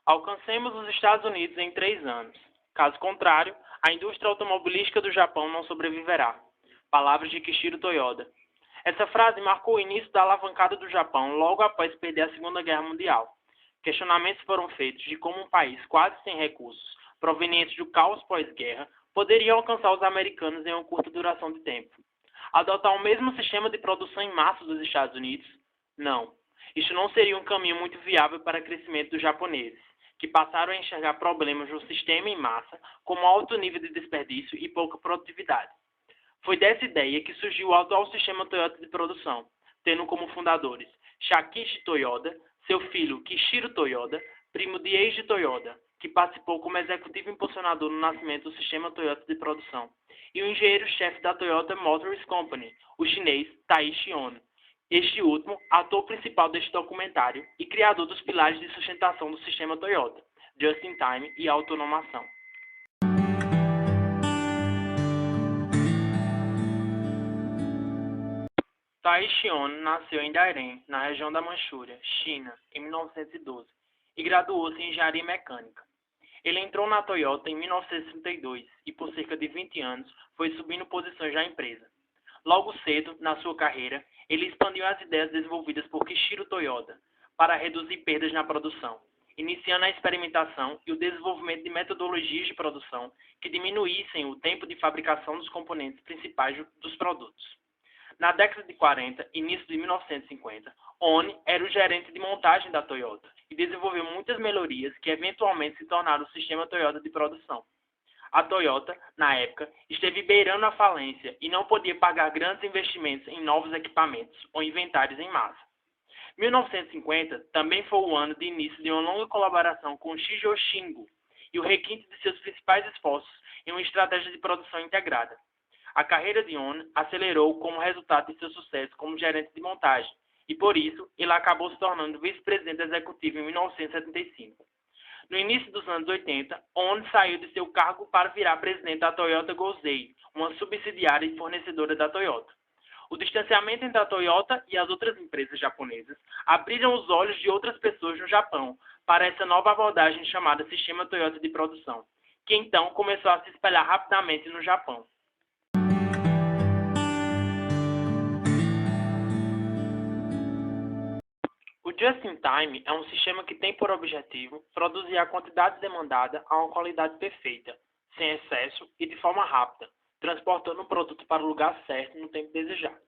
Alcancemos os Estados Unidos em 3 anos. Caso contrário, a indústria automobilística do Japão não sobreviverá. Palavras de Kishiro Toyoda. Essa frase marcou o início da alavancada do Japão logo após perder a Segunda Guerra Mundial. Questionamentos foram feitos de como um país quase sem recursos, provenientes do caos pós-guerra, poderia alcançar os americanos em uma curta duração de tempo. Adotar o mesmo sistema de produção em massa dos Estados Unidos? Não. Isto não seria um caminho muito viável para o crescimento dos japoneses, que passaram a enxergar problemas no sistema em massa como alto nível de desperdício e pouca produtividade. Foi dessa ideia que surgiu o atual sistema Toyota de produção, tendo como fundadores Shakichi Toyoda, seu filho Kishiro Toyoda, primo de Eiji Toyoda, que participou como executivo impulsionador no nascimento do sistema Toyota de produção, e o engenheiro-chefe da Toyota Motors Company, o chinês Taiichi Ohno. Este último, ator principal deste documentário e criador dos pilares de sustentação do sistema Toyota, Just-in-Time e autonomação. Taiichi Ohno nasceu em Dairen, na região da Manchúria, China, em 1912, e graduou-se em engenharia mecânica. Ele entrou na Toyota em 1932 e, por cerca de 20 anos, foi subindo posições na empresa. Logo cedo, na sua carreira, ele expandiu as ideias desenvolvidas por Kishiro Toyoda para reduzir perdas na produção, iniciando a experimentação e o desenvolvimento de metodologias de produção que diminuíssem o tempo de fabricação dos componentes principais dos produtos. Na década de 40 e início de 1950, Ohno era o gerente de montagem da Toyota e desenvolveu muitas melhorias que eventualmente se tornaram o sistema Toyota de produção. A Toyota, na época, esteve beirando a falência e não podia pagar grandes investimentos em novos equipamentos ou inventários em massa. 1950 também foi o ano de início de uma longa colaboração com Shigeru Shingo e o requinte de seus principais esforços em uma estratégia de produção integrada. A carreira de Ohno acelerou como resultado de seu sucesso como gerente de montagem e, por isso, ele acabou se tornando vice-presidente executivo em 1975. No início dos anos 80, Ohno saiu de seu cargo para virar presidente da Toyota Gosei, uma subsidiária e fornecedora da Toyota. O distanciamento entre a Toyota e as outras empresas japonesas abriram os olhos de outras pessoas no Japão para essa nova abordagem chamada Sistema Toyota de Produção, que então começou a se espalhar rapidamente no Japão. O Just-in-Time é um sistema que tem por objetivo produzir a quantidade demandada a uma qualidade perfeita, sem excesso e de forma rápida, transportando o produto para o lugar certo no tempo desejado.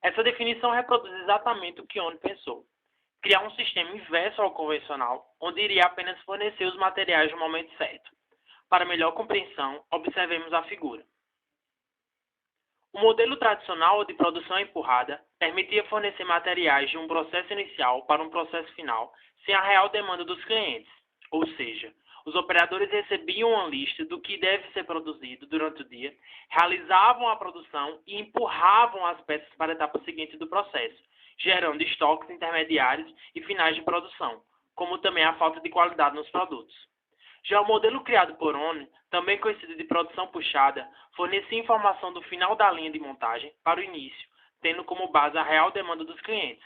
Essa definição reproduz exatamente o que Ohno pensou: criar um sistema inverso ao convencional, onde iria apenas fornecer os materiais no momento certo. Para melhor compreensão, observemos a figura. O modelo tradicional de produção empurrada permitia fornecer materiais de um processo inicial para um processo final sem a real demanda dos clientes, ou seja, os operadores recebiam uma lista do que deve ser produzido durante o dia, realizavam a produção e empurravam as peças para a etapa seguinte do processo, gerando estoques intermediários e finais de produção, como também a falta de qualidade nos produtos. Já o modelo criado por Ohno, também conhecido de produção puxada, fornecia informação do final da linha de montagem para o início, tendo como base a real demanda dos clientes.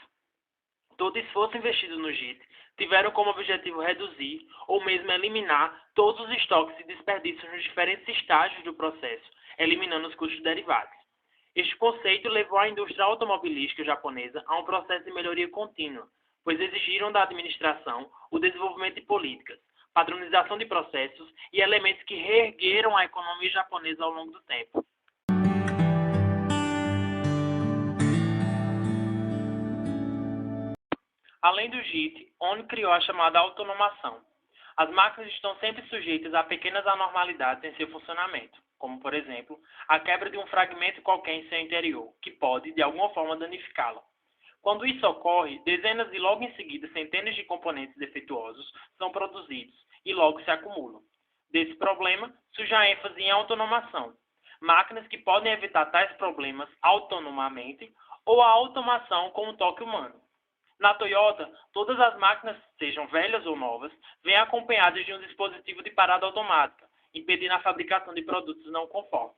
Todo esforço investido no JIT tiveram como objetivo reduzir ou mesmo eliminar todos os estoques e desperdícios nos diferentes estágios do processo, eliminando os custos derivados. Este conceito levou a indústria automobilística japonesa a um processo de melhoria contínua, pois exigiram da administração o desenvolvimento de políticas, padronização de processos e elementos que reergueram a economia japonesa ao longo do tempo. Além do JIT, Ohno criou a chamada autonomação. As máquinas estão sempre sujeitas a pequenas anormalidades em seu funcionamento, como, por exemplo, a quebra de um fragmento qualquer em seu interior, que pode, de alguma forma, danificá-la. Quando isso ocorre, dezenas e logo em seguida centenas de componentes defeituosos são produzidos e logo se acumulam. Desse problema, surge a ênfase em autonomação. Máquinas que podem evitar tais problemas autonomamente ou a automação com um toque humano. Na Toyota, todas as máquinas, sejam velhas ou novas, vêm acompanhadas de um dispositivo de parada automática, impedindo a fabricação de produtos não conformes.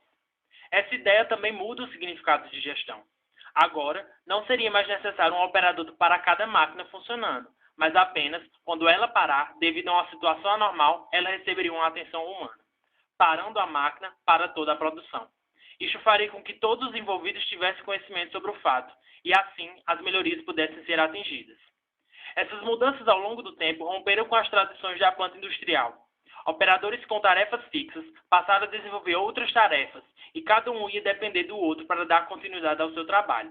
Essa ideia também muda o significado de gestão. Agora, não seria mais necessário um operador para cada máquina funcionando, mas apenas quando ela parar, devido a uma situação anormal, ela receberia uma atenção humana, parando a máquina para toda a produção. Isso faria com que todos os envolvidos tivessem conhecimento sobre o fato, e assim as melhorias pudessem ser atingidas. Essas mudanças ao longo do tempo romperam com as tradições da planta industrial. Operadores com tarefas fixas passaram a desenvolver outras tarefas, e cada um ia depender do outro para dar continuidade ao seu trabalho.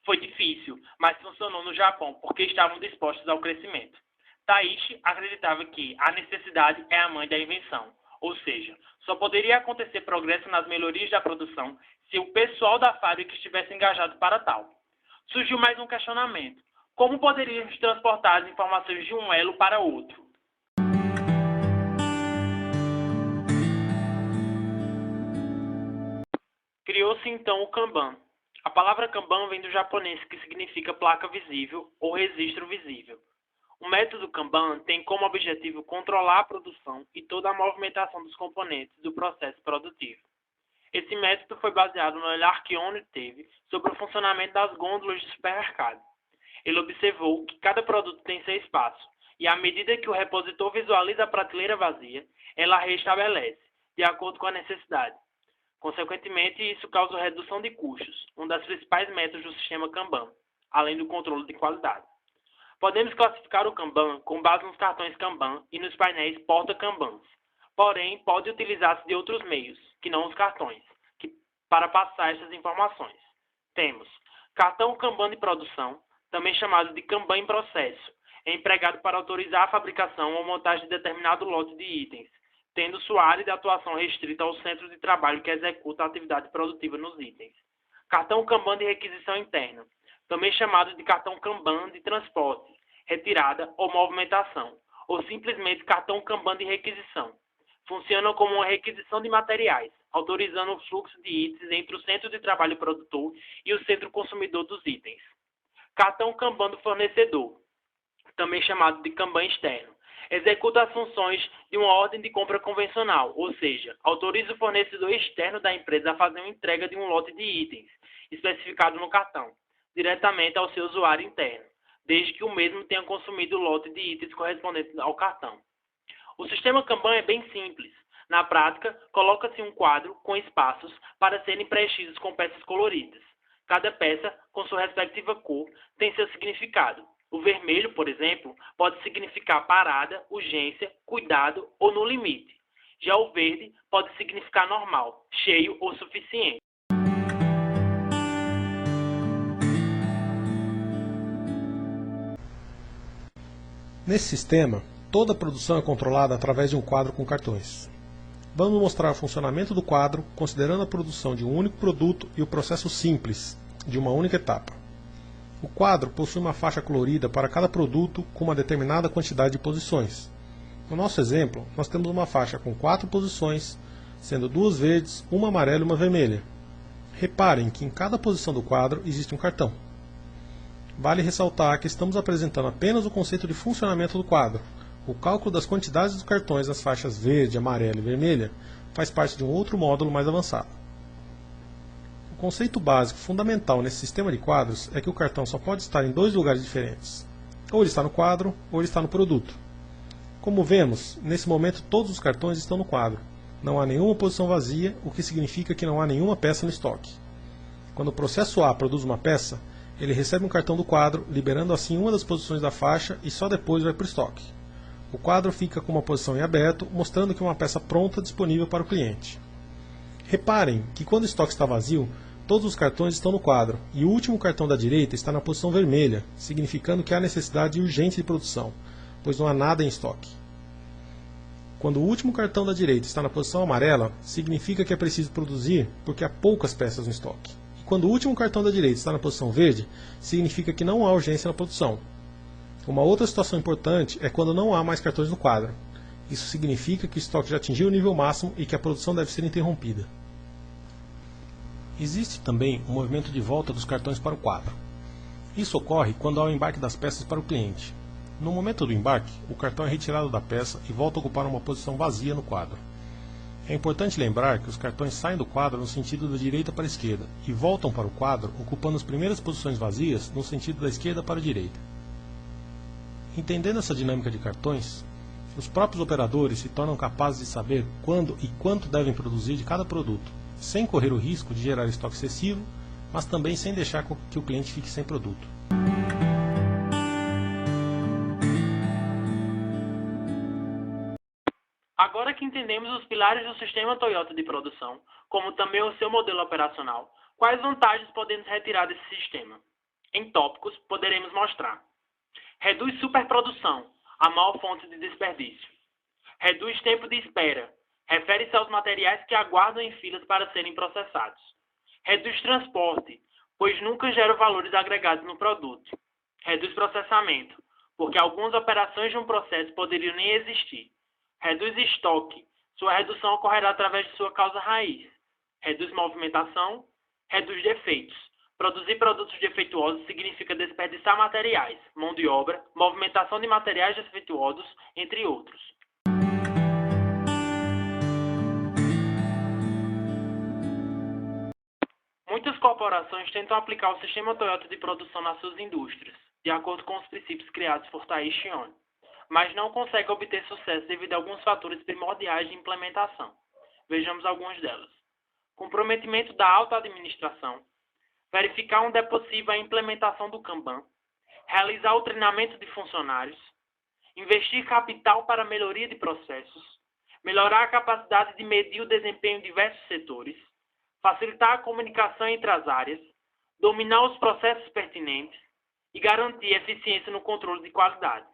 Foi difícil, mas funcionou no Japão porque estavam dispostos ao crescimento. Taishi acreditava que a necessidade é a mãe da invenção, ou seja, só poderia acontecer progresso nas melhorias da produção se o pessoal da fábrica estivesse engajado para tal. Surgiu mais um questionamento: como poderíamos transportar as informações de um elo para outro? Criou-se então o Kanban. A palavra Kanban vem do japonês, que significa placa visível ou registro visível. O método Kanban tem como objetivo controlar a produção e toda a movimentação dos componentes do processo produtivo. Esse método foi baseado no olhar que Ono teve sobre o funcionamento das gôndolas de supermercado. Ele observou que cada produto tem seu espaço, e à medida que o repositor visualiza a prateleira vazia, ela a restabelece, de acordo com a necessidade. Consequentemente, isso causa redução de custos, um das principais metas do sistema Kanban, além do controle de qualidade. Podemos classificar o Kanban com base nos cartões Kanban e nos painéis porta-Kanbans. Porém, pode utilizar-se de outros meios, que não os cartões, para passar essas informações. Temos cartão Kanban de produção, também chamado de Kanban em processo, é empregado para autorizar a fabricação ou montagem de determinado lote de itens, tendo sua área de atuação restrita ao centro de trabalho que executa a atividade produtiva nos itens. Cartão Kanban de requisição interna, também chamado de cartão Kanban de transporte, retirada ou movimentação, ou simplesmente cartão Kanban de requisição. Funciona como uma requisição de materiais, autorizando o fluxo de itens entre o centro de trabalho produtor e o centro consumidor dos itens. Cartão Kanban do fornecedor, também chamado de Kanban externo, executa as funções de uma ordem de compra convencional, ou seja, autoriza o fornecedor externo da empresa a fazer uma entrega de um lote de itens, especificado no cartão, diretamente ao seu usuário interno, desde que o mesmo tenha consumido o lote de itens correspondente ao cartão. O sistema Kanban é bem simples. Na prática, coloca-se um quadro com espaços para serem preenchidos com peças coloridas. Cada peça, com sua respectiva cor, tem seu significado. O vermelho, por exemplo, pode significar parada, urgência, cuidado ou no limite. Já o verde pode significar normal, cheio ou suficiente. Nesse sistema, toda a produção é controlada através de um quadro com cartões. Vamos mostrar o funcionamento do quadro, considerando a produção de um único produto e o processo simples, de uma única etapa. O quadro possui uma faixa colorida para cada produto com uma determinada quantidade de posições. No nosso exemplo, nós temos uma faixa com 4 posições, sendo 2 verdes, uma amarela e uma vermelha. Reparem que em cada posição do quadro existe um cartão. Vale ressaltar que estamos apresentando apenas o conceito de funcionamento do quadro. O cálculo das quantidades dos cartões das faixas verde, amarela e vermelha faz parte de um outro módulo mais avançado. O conceito básico fundamental nesse sistema de quadros é que o cartão só pode estar em 2 lugares diferentes. Ou ele está no quadro, ou ele está no produto. Como vemos, nesse momento todos os cartões estão no quadro. Não há nenhuma posição vazia, o que significa que não há nenhuma peça no estoque. Quando o processo A produz uma peça, ele recebe um cartão do quadro, liberando assim uma das posições da faixa e só depois vai para o estoque. O quadro fica com uma posição em aberto, mostrando que é uma peça pronta disponível para o cliente. Reparem que quando o estoque está vazio, todos os cartões estão no quadro, e o último cartão da direita está na posição vermelha, significando que há necessidade urgente de produção, pois não há nada em estoque. Quando o último cartão da direita está na posição amarela, significa que é preciso produzir porque há poucas peças no estoque. E quando o último cartão da direita está na posição verde, significa que não há urgência na produção. Uma outra situação importante é quando não há mais cartões no quadro. Isso significa que o estoque já atingiu o nível máximo e que a produção deve ser interrompida. Existe também um movimento de volta dos cartões para o quadro. Isso ocorre quando há o embarque das peças para o cliente. No momento do embarque, o cartão é retirado da peça e volta a ocupar uma posição vazia no quadro. É importante lembrar que os cartões saem do quadro no sentido da direita para a esquerda e voltam para o quadro ocupando as primeiras posições vazias no sentido da esquerda para a direita. Entendendo essa dinâmica de cartões, os próprios operadores se tornam capazes de saber quando e quanto devem produzir de cada produto, sem correr o risco de gerar estoque excessivo, mas também sem deixar que o cliente fique sem produto. Agora que entendemos os pilares do sistema Toyota de produção, como também o seu modelo operacional, quais vantagens podemos retirar desse sistema? Em tópicos, poderemos mostrar: reduz superprodução, a maior fonte de desperdício. Reduz tempo de espera, refere-se aos materiais que aguardam em filas para serem processados. Reduz transporte, pois nunca gera valores agregados no produto. Reduz processamento, porque algumas operações de um processo poderiam nem existir. Reduz estoque, sua redução ocorrerá através de sua causa raiz. Reduz movimentação, reduz defeitos. Produzir produtos defeituosos significa desperdiçar materiais, mão de obra, movimentação de materiais defeituosos, entre outros. Muitas corporações tentam aplicar o sistema Toyota de produção nas suas indústrias, de acordo com os princípios criados por Taiichi Ohno, mas não conseguem obter sucesso devido a alguns fatores primordiais de implementação. Vejamos alguns delas: comprometimento da alta administração, verificar onde é possível a implementação do Kanban, realizar o treinamento de funcionários, investir capital para a melhoria de processos, melhorar a capacidade de medir o desempenho em diversos setores, facilitar a comunicação entre as áreas, dominar os processos pertinentes e garantir eficiência no controle de qualidade.